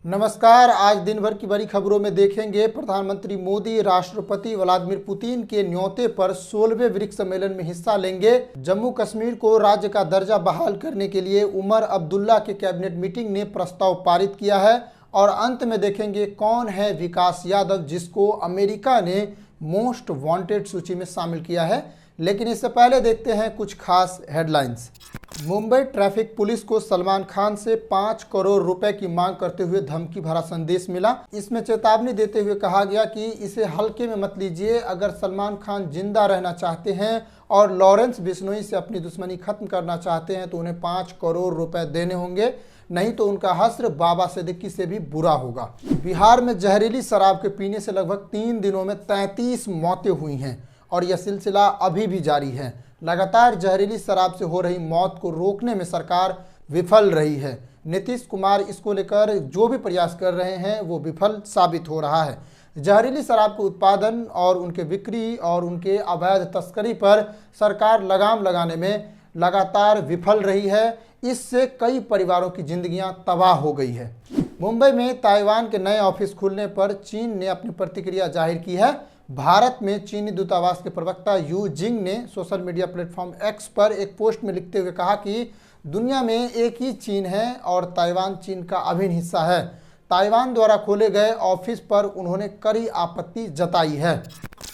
नमस्कार। आज दिन भर की बड़ी खबरों में देखेंगे प्रधानमंत्री मोदी राष्ट्रपति व्लादिमीर पुतिन के न्योते पर 16वें ब्रिक्स सम्मेलन में हिस्सा लेंगे। जम्मू कश्मीर को राज्य का दर्जा बहाल करने के लिए उमर अब्दुल्ला के कैबिनेट मीटिंग ने प्रस्ताव पारित किया है। और अंत में देखेंगे कौन है विकास यादव जिसको अमेरिका ने मोस्ट वांटेड सूची में शामिल किया है। लेकिन इससे पहले देखते हैं कुछ खास हेडलाइंस। मुंबई ट्रैफिक पुलिस को सलमान खान से 5 करोड़ रुपए की मांग करते हुए धमकी भरा संदेश मिला। इसमें चेतावनी देते हुए कहा गया कि इसे हल्के में मत लीजिए। अगर सलमान खान जिंदा रहना चाहते हैं और लॉरेंस बिश्नोई से अपनी दुश्मनी खत्म करना चाहते हैं तो उन्हें 5 करोड़ रुपए देने होंगे, नहीं तो उनका हश्र बाबा सिद्दीकी से भी बुरा होगा। बिहार में जहरीली शराब के पीने से लगभग 3 दिनों में 33 मौतें हुई हैं और यह सिलसिला अभी भी जारी है। लगातार जहरीली शराब से हो रही मौत को रोकने में सरकार विफल रही है। नीतीश कुमार इसको लेकर जो भी प्रयास कर रहे हैं वो विफल साबित हो रहा है। जहरीली शराब के उत्पादन और उनके बिक्री और उनके अवैध तस्करी पर सरकार लगाम लगाने में लगातार विफल रही है। इससे कई परिवारों की जिंदगियां तबाह हो गई है। मुंबई में ताइवान के नए ऑफिस खुलने पर चीन ने अपनी प्रतिक्रिया जाहिर की है। भारत में चीनी दूतावास के प्रवक्ता यू जिंग ने सोशल मीडिया प्लेटफॉर्म एक्स पर एक पोस्ट में लिखते हुए कहा कि दुनिया में एक ही चीन है और ताइवान चीन का अभिन्न हिस्सा है। ताइवान द्वारा खोले गए ऑफिस पर उन्होंने कड़ी आपत्ति जताई है।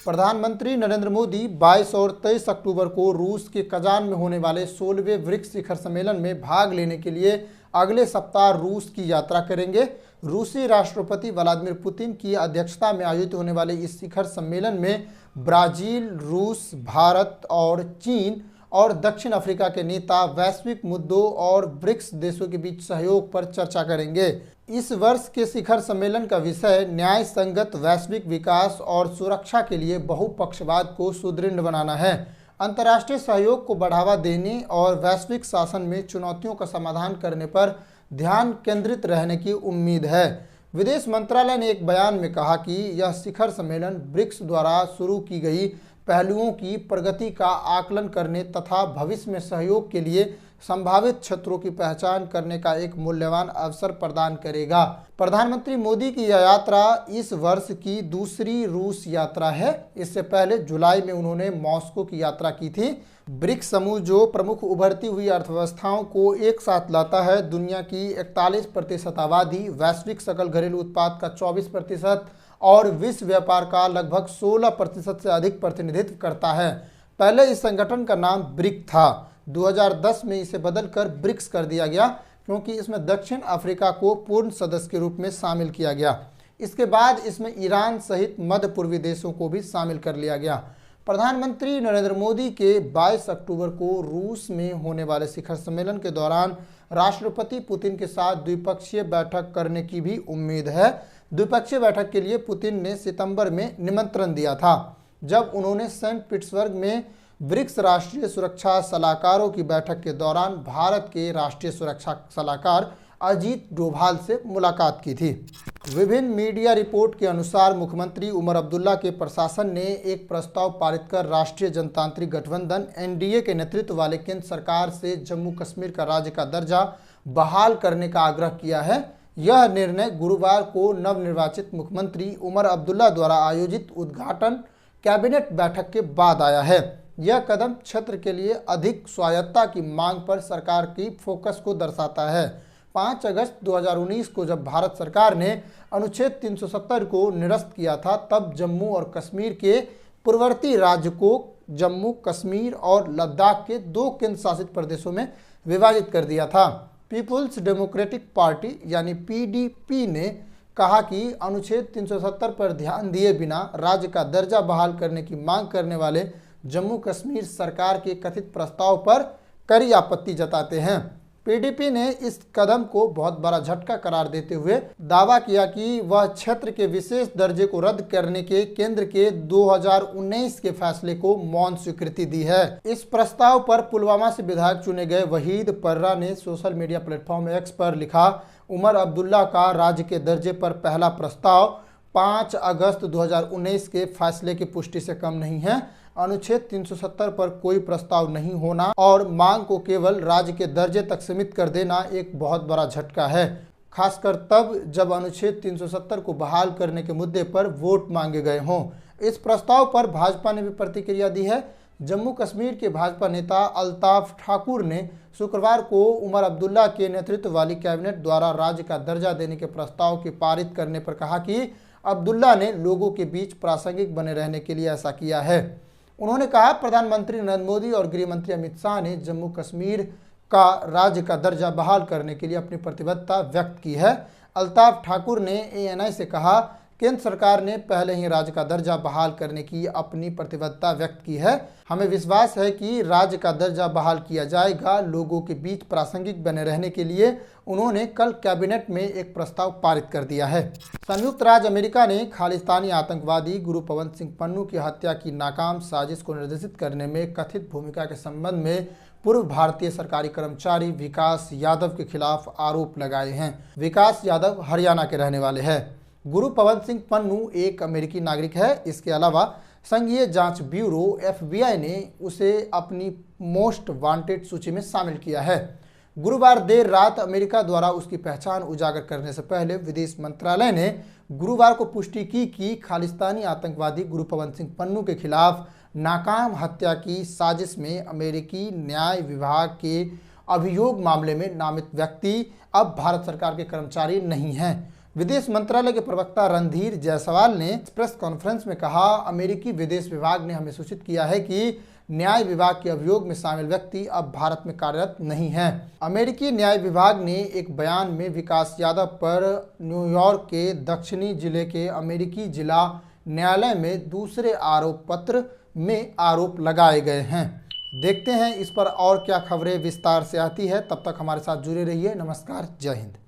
प्रधानमंत्री नरेंद्र मोदी 22 और 23 अक्टूबर को रूस के कजान में होने वाले 16वें ब्रिक्स शिखर सम्मेलन में भाग लेने के लिए अगले सप्ताह रूस की यात्रा करेंगे। रूसी राष्ट्रपति व्लादिमीर पुतिन की अध्यक्षता में आयोजित होने वाले इस शिखर सम्मेलन में ब्राजील, रूस, भारत और चीन और दक्षिण अफ्रीका के नेता वैश्विक मुद्दों और ब्रिक्स देशों के बीच सहयोग पर चर्चा करेंगे। इस वर्ष के शिखर सम्मेलन का विषय न्याय संगत वैश्विक विकास और सुरक्षा के लिए बहुपक्षवाद को सुदृढ़ बनाना है, अंतर्राष्ट्रीय सहयोग को बढ़ावा देने और वैश्विक शासन में चुनौतियों का समाधान करने पर ध्यान केंद्रित रहने की उम्मीद है। विदेश मंत्रालय ने एक बयान में कहा कि यह शिखर सम्मेलन ब्रिक्स द्वारा शुरू की गई पहलुओं की प्रगति का आकलन करने तथा भविष्य में सहयोग के लिए संभावित क्षेत्रों की पहचान करने का एक मूल्यवान अवसर प्रदान करेगा। प्रधानमंत्री मोदी की यह यात्रा इस वर्ष की दूसरी रूस यात्रा है। इससे पहले जुलाई में उन्होंने मॉस्को की यात्रा की थी। ब्रिक्स समूह जो प्रमुख उभरती हुई अर्थव्यवस्थाओं को एक साथ लाता है, दुनिया की 41% आबादी, वैश्विक सकल घरेलू उत्पाद का 24% और विश्व व्यापार का लगभग 16% से अधिक प्रतिनिधित्व करता है। पहले इस संगठन का नाम ब्रिक था। 2010 में इसे बदलकर ब्रिक्स कर दिया गया क्योंकि इसमें दक्षिण अफ्रीका को पूर्ण सदस्य के रूप में शामिल किया गया। इसके बाद इसमें ईरान सहित मध्य पूर्वी देशों को भी शामिल कर लिया गया। प्रधानमंत्री नरेंद्र मोदी के 22 अक्टूबर को रूस में होने वाले शिखर सम्मेलन के दौरान राष्ट्रपति पुतिन के साथ द्विपक्षीय बैठक करने की भी उम्मीद है। द्विपक्षीय बैठक के लिए पुतिन ने सितंबर में निमंत्रण दिया था, जब उन्होंने सेंट पीटर्सबर्ग में ब्रिक्स राष्ट्रीय सुरक्षा सलाहकारों की बैठक के दौरान भारत के राष्ट्रीय सुरक्षा सलाहकार अजीत डोभाल से मुलाकात की थी। विभिन्न मीडिया रिपोर्ट के अनुसार मुख्यमंत्री उमर अब्दुल्ला के प्रशासन ने एक प्रस्ताव पारित कर राष्ट्रीय जनतांत्रिक गठबंधन एनडीए के नेतृत्व वाले केंद्र सरकार से जम्मू कश्मीर का राज्य का दर्जा बहाल करने का आग्रह किया है। यह निर्णय गुरुवार को नवनिर्वाचित मुख्यमंत्री उमर अब्दुल्ला द्वारा आयोजित उद्घाटन कैबिनेट बैठक के बाद आया है। यह कदम क्षेत्र के लिए अधिक स्वायत्तता की मांग पर सरकार की फोकस को दर्शाता है। 5 अगस्त 2019 को जब भारत सरकार ने अनुच्छेद 370 को निरस्त किया था, तब जम्मू और कश्मीर के पूर्ववर्ती राज्य को जम्मू, कश्मीर और लद्दाख के 2 केंद्र शासित प्रदेशों में विभाजित कर दिया था। पीपुल्स डेमोक्रेटिक पार्टी यानी पीडीपी ने कहा कि अनुच्छेद 370 पर ध्यान दिए बिना राज्य का दर्जा बहाल करने की मांग करने वाले जम्मू कश्मीर सरकार के कथित प्रस्ताव पर कड़ी आपत्ति जताते हैं। पीडीपी ने इस कदम को बहुत बड़ा झटका करार देते हुए दावा किया कि वह क्षेत्र के विशेष दर्जे को रद्द करने के केंद्र के 2019 के फैसले को मौन स्वीकृति दी है। इस प्रस्ताव पर पुलवामा से विधायक चुने गए वहीद पर्रा ने सोशल मीडिया प्लेटफॉर्म एक्स पर लिखा, उमर अब्दुल्ला का राज्य के दर्जे पर पहला प्रस्ताव 5 अगस्त 2019 के फैसले की पुष्टि से कम नहीं है। अनुच्छेद 370 पर कोई प्रस्ताव नहीं होना और मांग को केवल राज्य के दर्जे तक सीमित कर देना एक बहुत बड़ा झटका है। खासकर तब जब अनुच्छेद 370 को बहाल करने के मुद्दे पर वोट मांगे गए हों। इस प्रस्ताव पर भाजपा ने भी प्रतिक्रिया दी है। जम्मू कश्मीर के भाजपा नेता अल्ताफ ठाकुर ने शुक्रवार को उमर अब्दुल्ला के नेतृत्व वाली कैबिनेट द्वारा राज्य का दर्जा देने के प्रस्ताव के पारित करने पर कहा कि अब्दुल्ला ने लोगों के बीच प्रासंगिक बने रहने के लिए ऐसा किया है। उन्होंने कहा, प्रधानमंत्री नरेंद्र मोदी और गृह मंत्री अमित शाह ने जम्मू कश्मीर का राज्य का दर्जा बहाल करने के लिए अपनी प्रतिबद्धता व्यक्त की है। अल्ताफ ठाकुर ने ANI से कहा, केंद्र सरकार ने पहले ही राज्य का दर्जा बहाल करने की अपनी प्रतिबद्धता व्यक्त की है। हमें विश्वास है कि राज्य का दर्जा बहाल किया जाएगा। लोगों के बीच प्रासंगिक बने रहने के लिए उन्होंने कल कैबिनेट में एक प्रस्ताव पारित कर दिया है। संयुक्त राज्य अमेरिका ने खालिस्तानी आतंकवादी गुरुपवंत सिंह पन्नू की हत्या की नाकाम साजिश को निर्देशित करने में कथित भूमिका के संबंध में पूर्व भारतीय सरकारी कर्मचारी विकास यादव के खिलाफ आरोप लगाए हैं। विकास यादव हरियाणा के रहने वाले हैं। गुरुपवंत सिंह पन्नू एक अमेरिकी नागरिक है। इसके अलावा संघीय जांच ब्यूरो FBI ने उसे अपनी मोस्ट वांटेड सूची में शामिल किया है। गुरुवार देर रात अमेरिका द्वारा उसकी पहचान उजागर करने से पहले विदेश मंत्रालय ने गुरुवार को पुष्टि की कि खालिस्तानी आतंकवादी गुरुपवंत सिंह पन्नू के खिलाफ नाकाम हत्या की साजिश में अमेरिकी न्याय विभाग के अभियोग मामले में नामित व्यक्ति अब भारत सरकार के कर्मचारी नहीं हैं। विदेश मंत्रालय के प्रवक्ता रणधीर जायसवाल ने प्रेस कॉन्फ्रेंस में कहा, अमेरिकी विदेश विभाग ने हमें सूचित किया है कि न्याय विभाग के अभियोग में शामिल व्यक्ति अब भारत में कार्यरत नहीं है। अमेरिकी न्याय विभाग ने एक बयान में विकास यादव पर न्यूयॉर्क के दक्षिणी जिले के अमेरिकी जिला न्यायालय में दूसरे आरोप पत्र में आरोप लगाए गए हैं। देखते हैं इस पर और क्या खबरें विस्तार से आती है। तब तक हमारे साथ जुड़े रहिए। नमस्कार, जय हिंद।